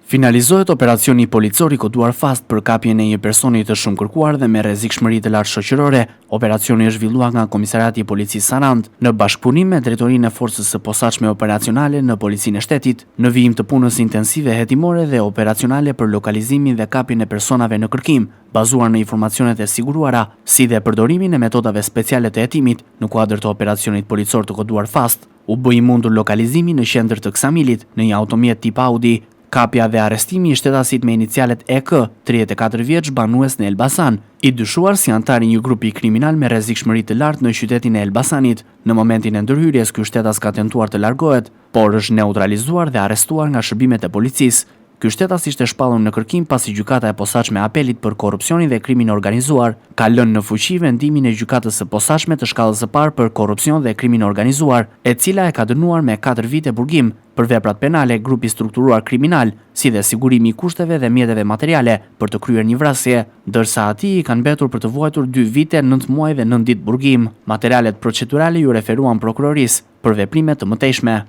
Finalizohet operacioni policor I koduar fast për kapjen e një personi të shumë kërkuar dhe me rrezikshmëri të lartë shoqërore. Operacioni është zhvilluar nga Komisariati I Policisë Sarandë në bashkëpunim me Drejtorinë e Forcës së Posaçme Operacionale në Policinë e Shtetit, në vijim të punës intensive hetimore dhe operacionale për lokalizimin dhe kapjen e personave në kërkim, bazuar në informacionet e siguruara, si dhe përdorimin e metodave speciale të hetimit në kuadër të operacionit policor të koduar fast. U bë I mundur lokalizimi në qendër të Ksamilit në një automjet tip Audi. Kapja dhe arrestimi I shtetasit me inicialet EK, 34 vjeç, banues në Elbasan, I dyshuar si antar I një grupi kriminal me rrezikshmëri të lartë në qytetin e Elbasanit. Në momentin e ndërhyrjes, ky shtetas ka tentuar të largohet, por është neutralizuar dhe arrestuar nga shërbimet e policisë. Ky shtetas ishte shpallur në kërkim pasi gjykata e posaçme apelit për korrupsionin dhe krimin organizuar ka lënë në fuqi vendimin e gjykatës së posaçme të shkallës së parë për korrupsion dhe krimin organizuar, e cila e ka dënuar me 4 vite burgim për veprat penale grupi strukturuar kriminal, si dhe sigurimi I kushteve dhe mjeteve materiale për të kryer një vrasje, ndërsa atij I kanë mbetur për të vuajtur 2 vite, 9 muaj dhe 9 ditë burgim. Materialet procedurale ju referuan prokurorisë për veprime të mëtejshme.